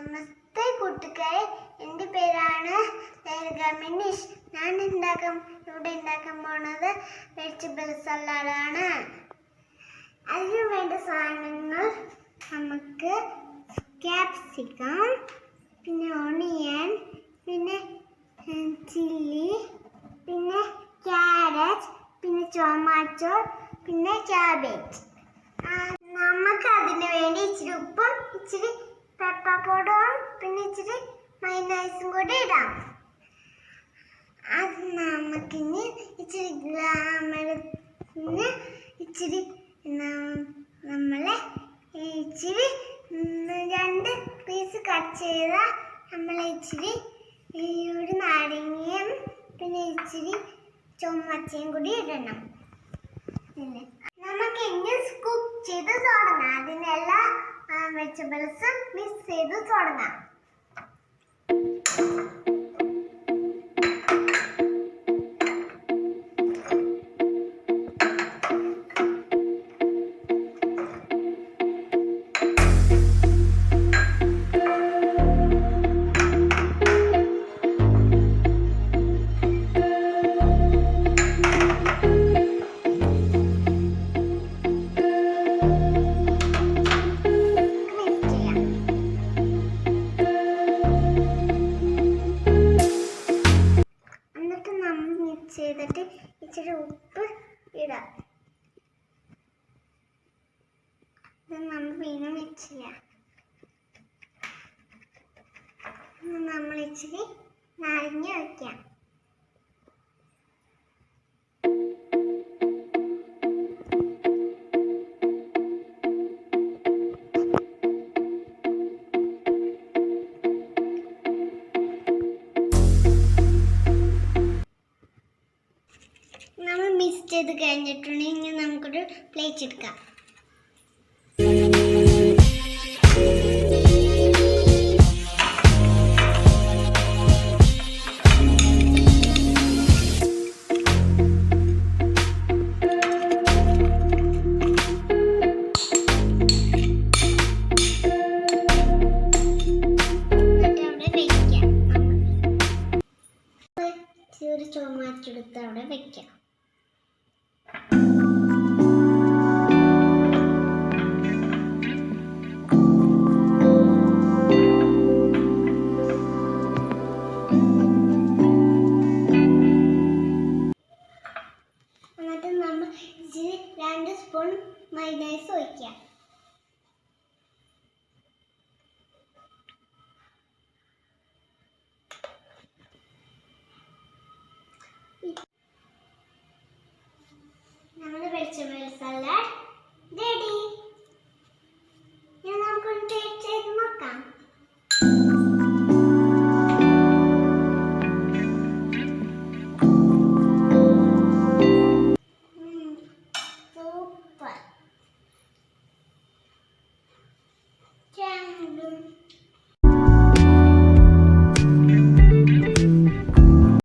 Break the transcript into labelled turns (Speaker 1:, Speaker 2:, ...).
Speaker 1: നമസ്തേ കൂട്ടുകാരെ, എൻ്റെ പേരാണ് മിനിഷ്. ഞാൻ ഇവിടെ ഉണ്ടാക്കാൻ പോണത് വെജിറ്റബിൾ സലാഡാണ്. അതിന് വേണ്ട സാധനങ്ങൾ നമുക്ക് ക്യാപ്സിക്കം, പിന്നെ ഓണിയൻ, പിന്നെ ചില്ലി, പിന്നെ ക്യാരറ്റ്, പിന്നെ ടൊമാറ്റോ, പിന്നെ ക്യാബേജ്. നമുക്ക് അതിന് വേണ്ടി ഇച്ചിരി ഉപ്പും ഇച്ചിരി പെപ്പർ പൗഡറും പിന്നെ ഇച്ചിരി മയോണൈസും കൂടി ഇടാം. അത് നമുക്കിനി ഇച്ചിരി ഗ്ലാമറിന് ഇച്ചിരി നമ്മളെ ഇച്ചിരി 2 പീസ് കട്ട് ചെയ്ത നമ്മളെ ഇച്ചിരി ഒരു നാരങ്ങയും പിന്നെ ഇച്ചിരി ചുമച്ചയും കൂടി ഇടണം. നമുക്ക് ഇനി കുക്ക് ചെയ്ത് തുടങ്ങാം. അതിനെല്ലാ വെജിറ്റബിൾസും മിക്സ് ചെയ്ത് തുടങ്ങാം. ചെയ്തിട്ട് ഇച്ചിരി ഉപ്പ് ഇടാം. നമ്മൾ പിന്നെ മിക്സ് ചെയ്യാം. നമ്മൾ ഇച്ചിരി നാരങ്ങ വയ്ക്കാം. നമ്മൾ മിക്സ് ചെയ്ത് കഴിഞ്ഞിട്ടുണ്ടെങ്കിൽ നമുക്കൊരു പ്ലേറ്റ് എടുക്കാം. ഒരു ടൊമാറ്റോ എടുത്ത് അവിടെ വെക്കാം. എന്നിട്ട് നമ്മൾ 2 സ്പൂൺ മയോണൈസ് ഒഴിക്കാം. നമ്മുടെ വെജിറ്റബിൾ സലാഡ്